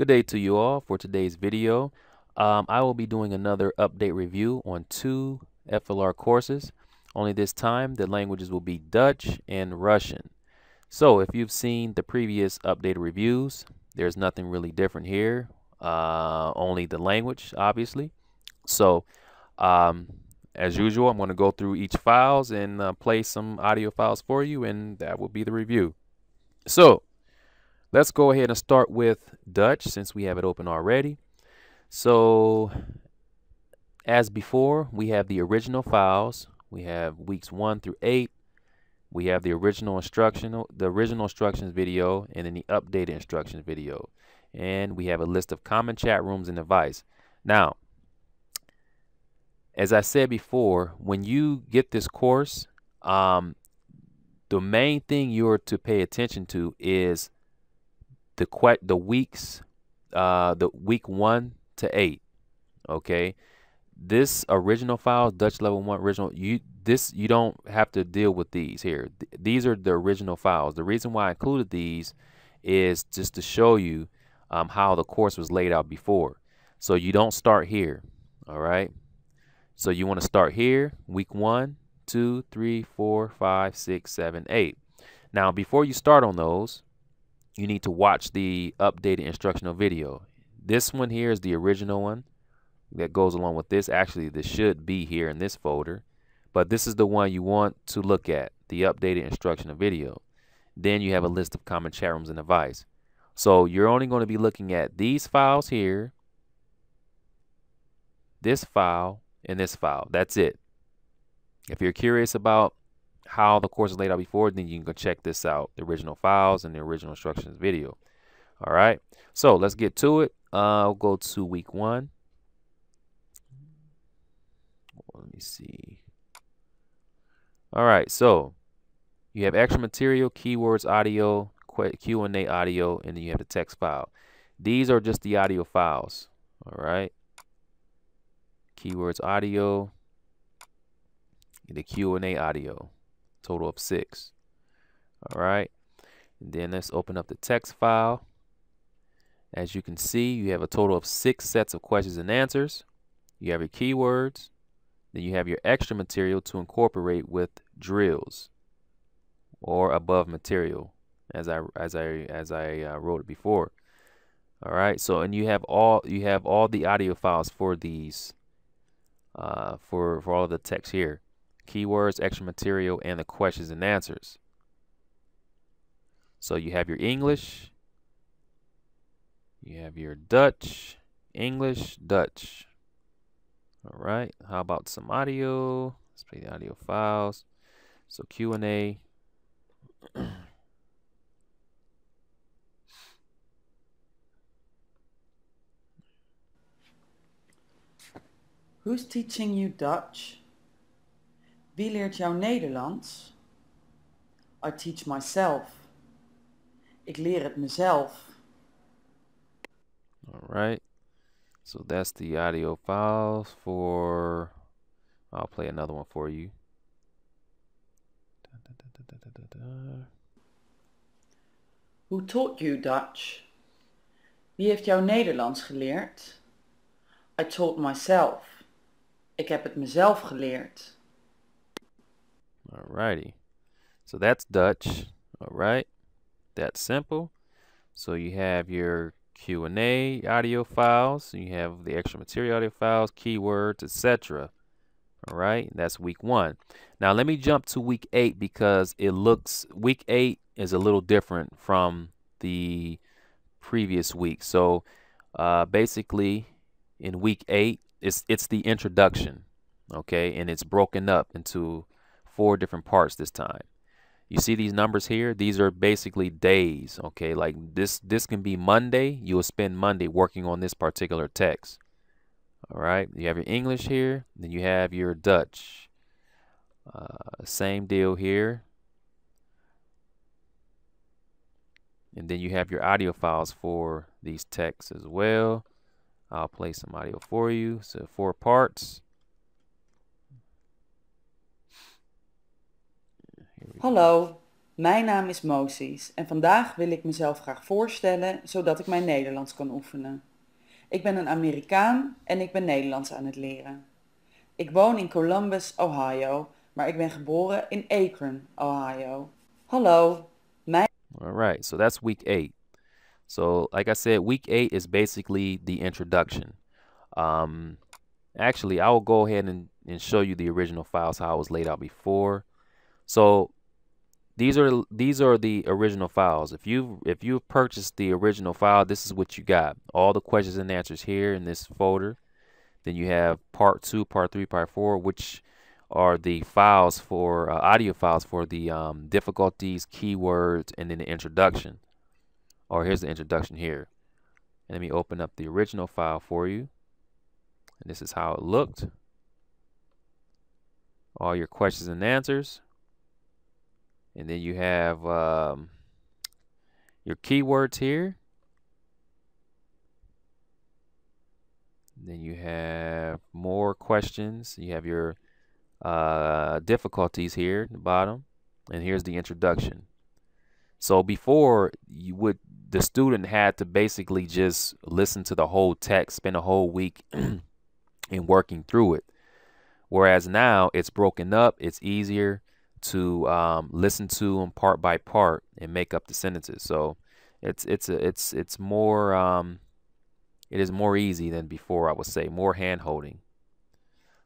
Good day to you all. For today's video, I will be doing another update review on two FLR courses. Only this time, the languages will be Dutch and Russian. So if you've seen the previous updated reviews, there's nothing really different here, only the language, obviously. So as usual, I'm going to go through each files and play some audio files for you, and that will be the review. So let's go ahead and start with Dutch since we have it open already. So as before, we have the original files. We have weeks 1 through 8. We have the original instructions video, and then the updated instructions video. And we have a list of common chat rooms and advice. Now, as I said before, when you get this course, the main thing you're to pay attention to is the weeks, the week 1 to 8. Okay, this original file, Dutch level 1 original, you don't have to deal with these here. These are the original files. The reason why I included these is just to show you how the course was laid out before. So you don't start here. All right, so you want to start here, week 1, 2, 3, 4, 5, 6, 7, 8. Now before you start on those, you need to watch the updated instructional video. This one here is the original one that goes along with this. Actually, this should be here in this folder, but this is the one you want to look at, the updated instructional video. Then you have a list of common chat rooms and advice. So you're only going to be looking at these files here, this file, and this file. That's it. If you're curious about how the course is laid out before, then you can go check this out, the original files and the original instructions video. All right, so let's get to it. I'll go to week 1. Let me see. All right, so you have extra material, keywords, audio, Q&A audio, and then you have the text file. These are just the audio files. All right, keywords, audio, and the Q&A audio. Total of 6. All right, and then let's open up the text file. As you can see, you have a total of 6 sets of questions and answers. You have your keywords, then you have your extra material to incorporate with drills or above material, as I wrote it before. All right, so and you have all the audio files for these for all of the text here. Keywords, extra material, and the questions and answers. So you have your English, you have your Dutch, English, Dutch. All right, how about some audio? Let's play the audio files. So Q&A. Who's teaching you Dutch? Wie leert jou Nederlands? I teach myself. Ik leer het mezelf. All right, so that's the audio files for, I'll play another one for you. Who taught you Dutch? Wie heeft jou Nederlands geleerd? I taught myself. Ik heb het mezelf geleerd. Alrighty, so that's Dutch. All right, that's simple. So you have your Q&A audio files, you have the extra material audio files, keywords, etc. All right, that's week 1. Now let me jump to week 8 because week 8 is a little different from the previous week. So basically in week 8, it's the introduction, okay, and it's broken up into 4 different parts this time. You see these numbers here? These are basically days, okay? Like this can be Monday. You will spend Monday working on this particular text. All right, you have your English here, then you have your Dutch. Same deal here. And then you have your audio files for these texts as well. I'll play some audio for you. So 4 parts. Hallo, Mijn naam is Moses en vandaag wil ik mezelf graag voorstellen zodat ik mijn Nederlands kan oefenen. Ik ben een Amerikaan en ik ben Nederlands aan het leren. Ik woon in Columbus, Ohio, maar ik ben geboren in Akron, Ohio. Hallo, All right, so that's week 8. So like I said, week 8 is basically the introduction. Actually, I will go ahead and show you the original files, how it was laid out before. So these are the original files. If you've purchased the original file, this is what you got. All the questions and answers here in this folder. Then you have part 2, part 3, part 4, which are the files for audio files for the difficulties, keywords, and then the introduction. Or here's the introduction here. And let me open up the original file for you. And this is how it looked. All your questions and answers. And then you have your keywords here. Then you have more questions. You have your difficulties here at the bottom. And here's the introduction. So before, the student had to basically just listen to the whole text, spend a whole week in working through it. Whereas now it's broken up, it's easier to listen to them part by part and make up the sentences. So it is more easy than before, I would say, more hand holding.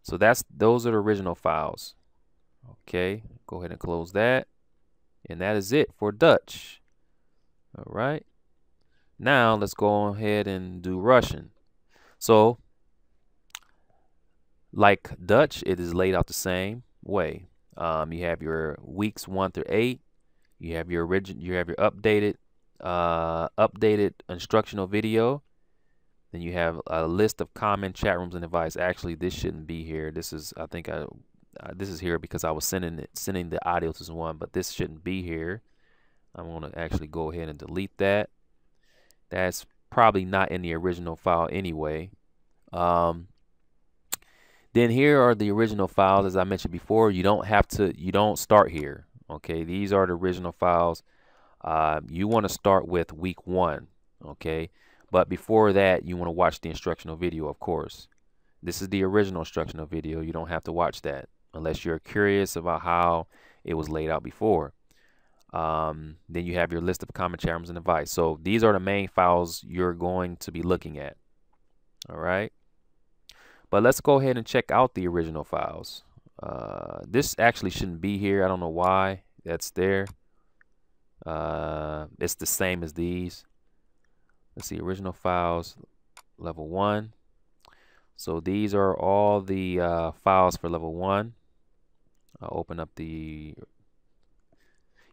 So those are the original files. Okay, go ahead and close that. And that is it for Dutch. All right. Now let's go ahead and do Russian. So like Dutch, it is laid out the same way. You have your weeks 1 through 8. You have your updated instructional video. Then you have a list of common chat rooms and advice. Actually, this shouldn't be here. This is, I think, this is here because I was sending the audio to someone, but this shouldn't be here. I'm gonna actually go ahead and delete that. That's probably not in the original file anyway. Then here are the original files. As I mentioned before, you don't start here. Okay, these are the original files. You want to start with week 1. Okay, but before that, you want to watch the instructional video, of course. This is the original instructional video. You don't have to watch that unless you're curious about how it was laid out before. Then you have your list of common chat rooms and advice. So these are the main files you're going to be looking at. All right. But let's go ahead and check out the original files. This actually shouldn't be here. I don't know why that's there. It's the same as these. Let's see, original files, level 1. So these are all the files for level 1. I'll open up the...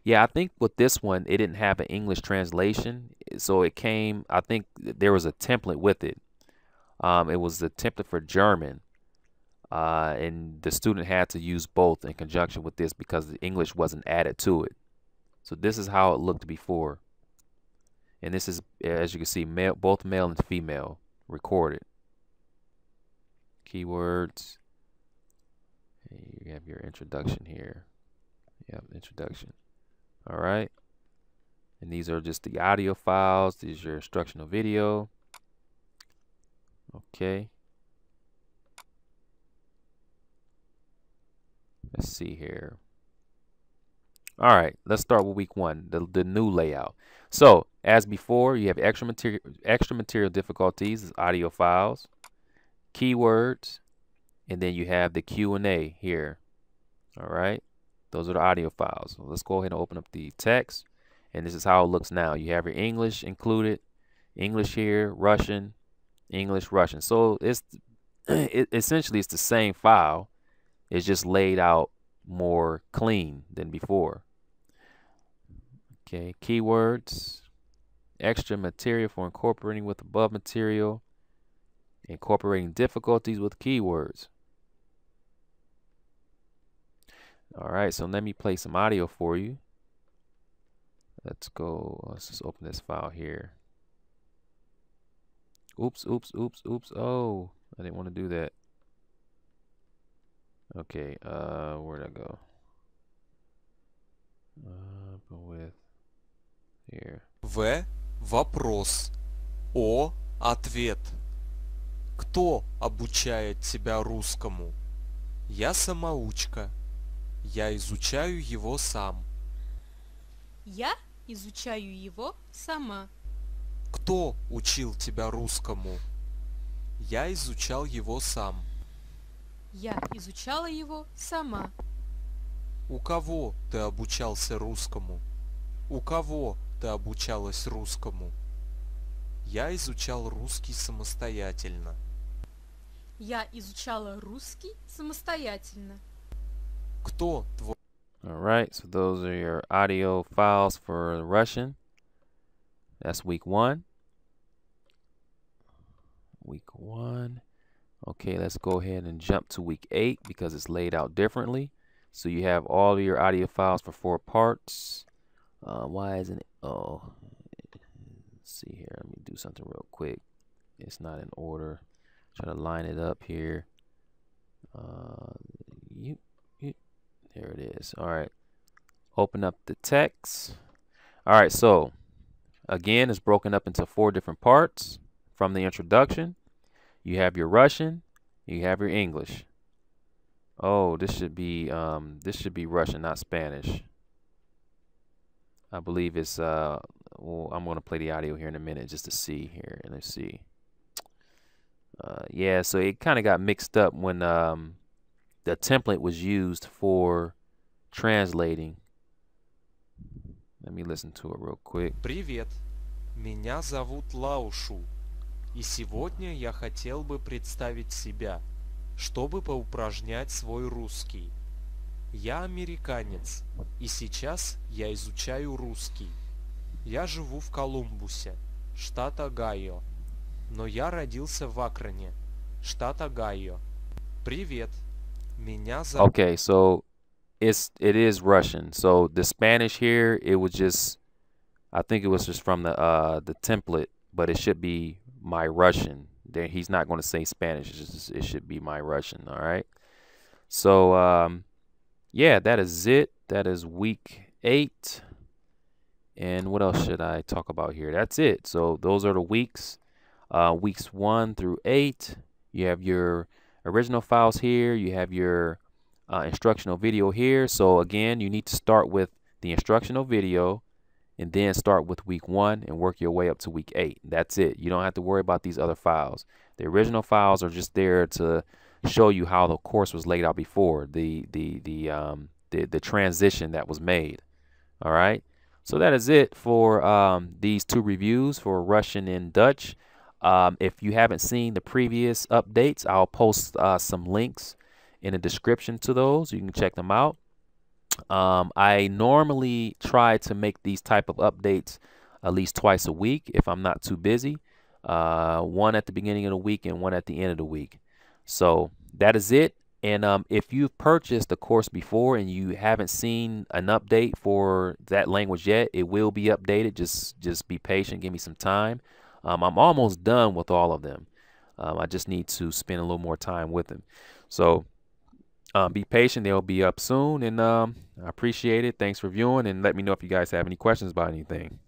Yeah, I think with this one, it didn't have an English translation. So it came, I think there was a template with it. It was the template for German. And the student had to use both in conjunction with this because the English wasn't added to it. So this is how it looked before. And this is, as you can see, both male and female recorded. Keywords. You have your introduction here. Yep, introduction. All right. And these are just the audio files. These are your instructional video. Okay. Let's see here. All right, let's start with week 1, the new layout. So as before, you have extra material difficulties, audio files, keywords, and then you have the Q&A here. All right, those are the audio files. So let's go ahead and open up the text, and this is how it looks now. You have your English included, English here, Russian, English, Russian. So essentially it's the same file. It's just laid out more clean than before. Okay, keywords, extra material for incorporating with above material, incorporating difficulties with keywords. All right, so let me play some audio for you. Let's just open this file here. Oops. Oh, I didn't want to do that. Okay, where'd I go? With here. В. Вопрос. О. Ответ. Кто обучает тебя русскому? Я самоучка. Я изучаю его сам. Я изучаю его сама. Кто учил тебя русскому? Я изучал его сам. Я изучала его сама. У кого ты обучался русскому? У кого ты обучалась русскому? Я изучал русский самостоятельно. Я изучала русский самостоятельно. Кто твой... All right, so those are your audio files for Russian. That's week 1. Week 1. Okay, let's go ahead and jump to week 8 because it's laid out differently. So you have all of your audio files for 4 parts. Why isn't it? Oh, let's see here. Let me do something real quick. It's not in order. Try to line it up here. There it is. All right. Open up the text. All right. So again, it's broken up into 4 different parts. From the introduction, you have your Russian, you have your English. Oh, this should be Russian, not Spanish. I believe it's well, I'm going to play the audio here in a minute just to see here. And let's see. Yeah, so it kind of got mixed up when the template was used for translating. Let me listen to it real quick. Привет, меня зовут Лаушу, и сегодня я хотел бы представить себя, чтобы поупражнять свой русский. Я американец, и сейчас я изучаю русский. Я живу в Колумбусе, штат Огайо, но я родился в Акроне, штат Огайо. Привет, меня зовут... Okay, so it is Russian. So the Spanish here, it was just, I think it was just from the template, but it should be my Russian. There, he's not going to say Spanish. It should be my Russian. All right. So yeah, that is it. That is week 8. And what else should I talk about here? That's it. So those are the weeks. Weeks 1 through 8. You have your original files here. You have your instructional video here. So again, you need to start with the instructional video and then start with week 1 and work your way up to week 8. That's it. You don't have to worry about these other files. The original files are just there to show you how the course was laid out before, the transition that was made. All right. So that is it for these 2 reviews for Russian and Dutch. If you haven't seen the previous updates, I'll post some links in the description to those. You can check them out. I normally try to make these type of updates at least twice a week if I'm not too busy. One at the beginning of the week and one at the end of the week. So that is it. And if you've purchased the course before and you haven't seen an update for that language yet, it will be updated. Just be patient. Give me some time. I'm almost done with all of them. I just need to spend a little more time with them. So be patient. They'll be up soon. And I appreciate it. Thanks for viewing. And let me know if you guys have any questions about anything.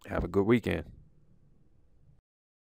Have a good weekend.